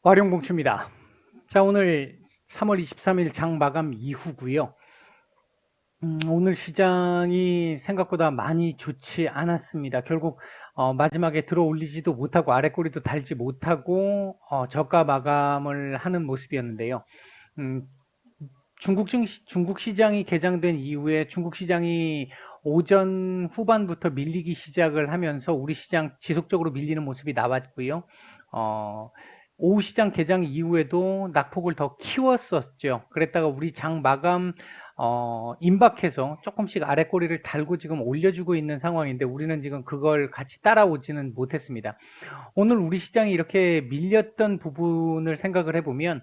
와룡공추입니다. 자, 오늘 3월 23일 장 마감 이후고요. 오늘 시장이 생각보다 많이 좋지 않았습니다. 결국 마지막에 들어 올리지도 못하고 아래 꼬리도 달지 못하고 저가 마감을 하는 모습이었는데요. 음, 중국 시장이 개장된 이후에 중국 시장이 오전 후반부터 밀리기 시작을 하면서 우리 시장 지속적으로 밀리는 모습이 나왔고요. 어, 오후 시장 개장 이후에도 낙폭을 더 키웠었죠. 그랬다가 우리 장 마감 임박해서 조금씩 아래 꼬리를 달고 지금 올려주고 있는 상황인데 우리는 지금 그걸 같이 따라오지는 못했습니다. 오늘 우리 시장이 이렇게 밀렸던 부분을 생각을 해보면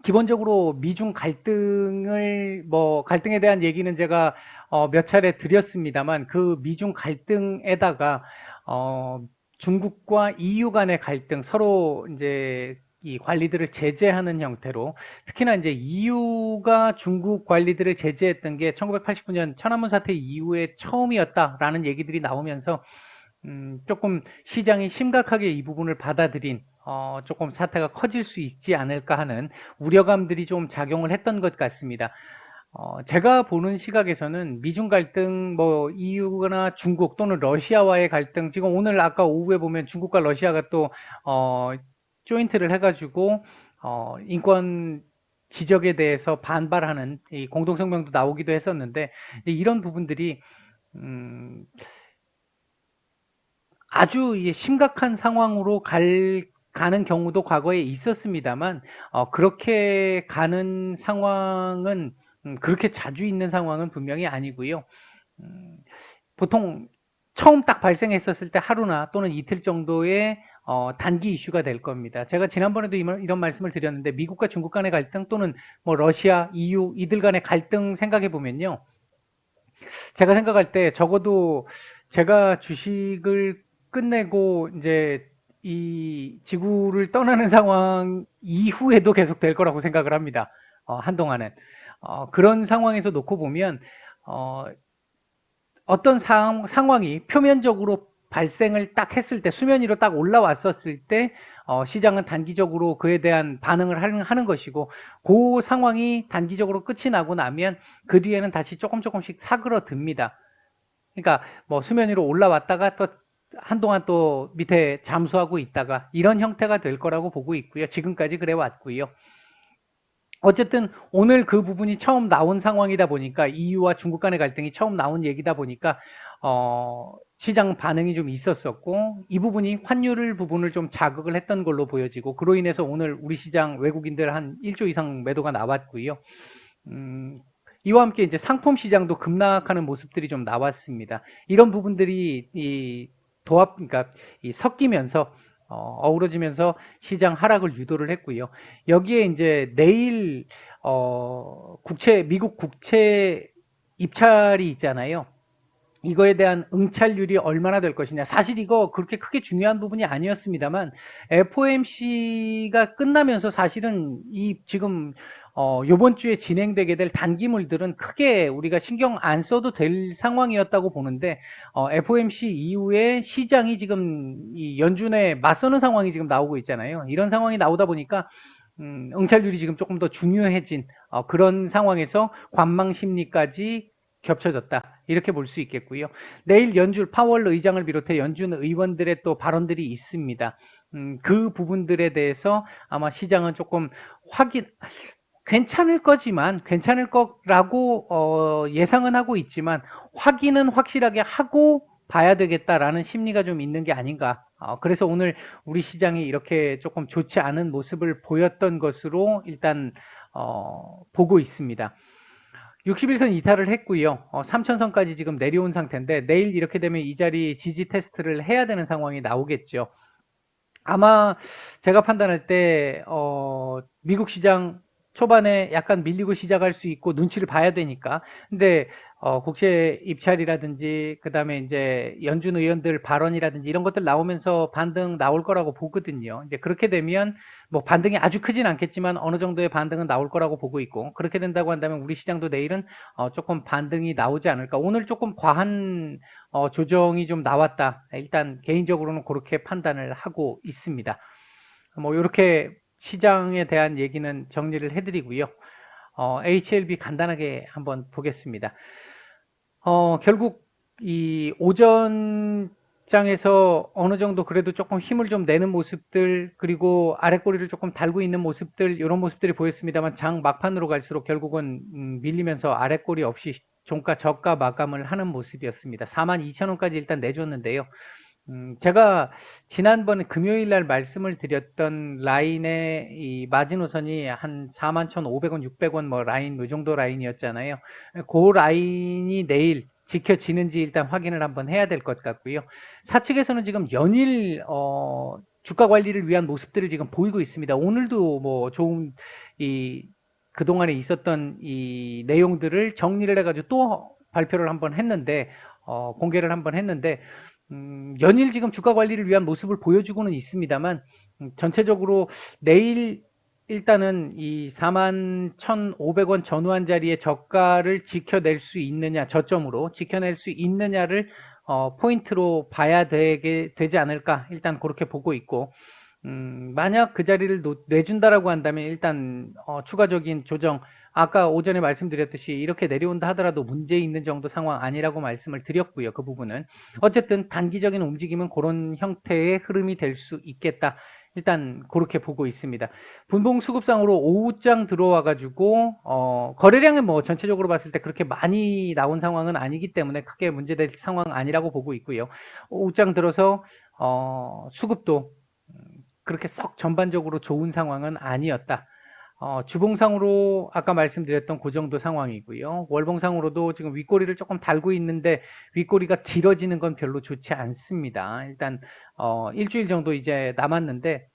기본적으로 미중 갈등에 대한 얘기는 제가 몇 차례 드렸습니다만 그 미중 갈등에다가 중국과 EU 간의 갈등, 서로 이제 이 관리들을 제재하는 형태로, 특히나 이제 EU가 중국 관리들을 제재했던 게 1989년 천안문 사태 이후에 처음이었다라는 얘기들이 나오면서 조금 시장이 심각하게 이 부분을 받아들인 조금 사태가 커질 수 있지 않을까 하는 우려감들이 좀 작용을 했던 것 같습니다. 제가 보는 시각에서는 미중 갈등, 뭐 EU나 중국 또는 러시아와의 갈등, 지금 오늘 아까 오후에 보면 중국과 러시아가 또 조인트를 해가지고 인권 지적에 대해서 반발하는 이 공동성명도 나오기도 했었는데 이런 부분들이 아주 심각한 상황으로 가는 경우도 과거에 있었습니다만 그렇게 가는 상황은 그렇게 자주 있는 상황은 분명히 아니고요. 보통 처음 딱 발생했었을 때 하루나 또는 이틀 정도의 단기 이슈가 될 겁니다. 제가 지난번에도 이런 말씀을 드렸는데 미국과 중국 간의 갈등 또는 뭐 러시아, EU 이들 간의 갈등 생각해 보면요. 제가 생각할 때 적어도 제가 주식을 끝내고 이제 이 지구를 떠나는 상황 이후에도 계속 될 거라고 생각을 합니다. 한동안은. 그런 상황에서 놓고 보면 어떤 상황이 표면적으로 발생을 딱 했을 때, 수면 위로 딱 올라왔었을 때 시장은 단기적으로 그에 대한 반응을 하는 것이고, 그 상황이 단기적으로 끝이 나고 나면 그 뒤에는 다시 조금씩 사그러듭니다. 그러니까 뭐 수면 위로 올라왔다가 또 한동안 또 밑에 잠수하고 있다가 이런 형태가 될 거라고 보고 있고요. 지금까지 그래 왔고요. 어쨌든 오늘 그 부분이 처음 나온 상황이다 보니까, EU와 중국 간의 갈등이 처음 나온 얘기다 보니까 시장 반응이 좀 있었었고, 이 부분이 환율 부분을 좀 자극을 했던 걸로 보여지고, 그로 인해서 오늘 우리 시장 외국인들 한 1조 이상 매도가 나왔고요. 이와 함께 이제 상품 시장도 급락하는 모습들이 좀 나왔습니다. 이런 부분들이 그러니까 섞이면서 어우러지면서 시장 하락을 유도를 했고요. 여기에 이제 내일 미국 국채 입찰이 있잖아요. 이거에 대한 응찰률이 얼마나 될 것이냐. 사실 이거 그렇게 크게 중요한 부분이 아니었습니다만 FOMC가 끝나면서 사실은 이 지금 요번 주에 진행되게 될 단기물들은 크게 우리가 신경 안 써도 될 상황이었다고 보는데 FOMC 이후에 시장이 지금 이 연준에 맞서는 상황이 지금 나오고 있잖아요. 이런 상황이 나오다 보니까 응찰률이 지금 조금 더 중요해진 그런 상황에서 관망 심리까지 겹쳐졌다. 이렇게 볼 수 있겠고요. 내일 연준 파월 의장을 비롯해 연준 의원들의 또 발언들이 있습니다. 그 부분들에 대해서 아마 시장은 조금 괜찮을 거라고 예상은 하고 있지만 확인은 확실하게 하고 봐야 되겠다라는 심리가 좀 있는 게 아닌가. 그래서 오늘 우리 시장이 이렇게 조금 좋지 않은 모습을 보였던 것으로 일단 보고 있습니다. 61선 이탈을 했고요. 3000선까지 지금 내려온 상태인데 내일 이렇게 되면 이 자리 지지 테스트를 해야 되는 상황이 나오겠죠. 아마 제가 판단할 때 미국 시장 초반에 약간 밀리고 시작할 수 있고 눈치를 봐야 되니까. 근데 국채 입찰이라든지 그다음에 이제 연준 의원들 발언이라든지 이런 것들 나오면서 반등 나올 거라고 보거든요. 이제 그렇게 되면 뭐 반등이 아주 크진 않겠지만 어느 정도의 반등은 나올 거라고 보고 있고, 그렇게 된다고 한다면 우리 시장도 내일은 조금 반등이 나오지 않을까. 오늘 조금 과한 조정이 좀 나왔다. 일단 개인적으로는 그렇게 판단을 하고 있습니다. 뭐 이렇게 시장에 대한 얘기는 정리를 해드리고요. HLB 간단하게 한번 보겠습니다. 결국 이 오전장에서 어느 정도 그래도 조금 힘을 좀 내는 모습들, 그리고 아랫꼬리를 조금 달고 있는 모습들, 이런 모습들이 보였습니다만 장 막판으로 갈수록 결국은 밀리면서 아랫꼬리 없이 종가 저가 마감을 하는 모습이었습니다. 42,000원까지 일단 내줬는데요. 제가 지난번에 금요일 날 말씀을 드렸던 라인의 이 마지노선이 한 41,500원, 600원 뭐 라인, 요 정도 라인이었잖아요. 그 라인이 내일 지켜지는지 일단 확인을 한번 해야 될 것 같고요. 사측에서는 지금 연일, 주가 관리를 위한 모습들을 지금 보이고 있습니다. 오늘도 뭐 좋은 그동안에 있었던 이 내용들을 정리를 해가지고 또 발표를 한번 했는데, 공개를 한번 했는데, 연일 지금 주가 관리를 위한 모습을 보여주고는 있습니다만, 전체적으로 내일 일단은 이 41,500원 전후한 자리의 저가를 지켜낼 수 있느냐, 저점으로 지켜낼 수 있느냐를 포인트로 봐야 되지 않을까, 일단 그렇게 보고 있고, 만약 그 자리를 내준다라고 한다면 일단 추가적인 조정, 아까 오전에 말씀드렸듯이 이렇게 내려온다 하더라도 문제 있는 정도 상황 아니라고 말씀을 드렸고요. 그 부분은 어쨌든 단기적인 움직임은 그런 형태의 흐름이 될 수 있겠다. 일단 그렇게 보고 있습니다. 분봉 수급상으로 오후장 들어와 가지고 거래량은 뭐 전체적으로 봤을 때 그렇게 많이 나온 상황은 아니기 때문에 크게 문제될 상황 아니라고 보고 있고요. 오후장 들어서 수급도 그렇게 썩 전반적으로 좋은 상황은 아니었다. 주봉상으로 아까 말씀드렸던 그 정도 상황이고요. 월봉상으로도 지금 윗꼬리를 조금 달고 있는데 윗꼬리가 길어지는 건 별로 좋지 않습니다. 일단 일주일 정도 이제 남았는데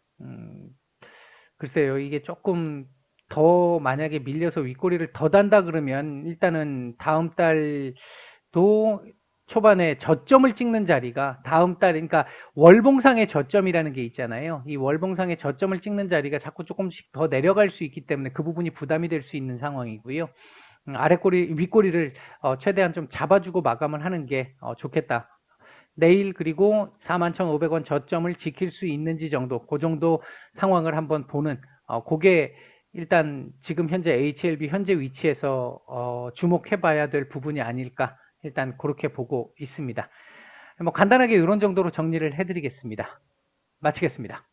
글쎄요, 이게 조금 더 만약에 밀려서 윗꼬리를 더 단다 그러면 일단은 다음 달도 초반에 저점을 찍는 자리가 다음 달, 그러니까 월봉상의 저점이라는 게 있잖아요. 이 월봉상의 저점을 찍는 자리가 자꾸 조금씩 더 내려갈 수 있기 때문에 그 부분이 부담이 될 수 있는 상황이고요. 윗꼬리를 최대한 좀 잡아주고 마감을 하는 게 좋겠다. 내일 그리고 41,500원 저점을 지킬 수 있는지 정도, 그 정도 상황을 한번 보는, 그게 일단 지금 현재 HLB 현재 위치에서 주목해봐야 될 부분이 아닐까, 일단 그렇게 보고 있습니다. 뭐 간단하게 이런 정도로 정리를 해드리겠습니다. 마치겠습니다.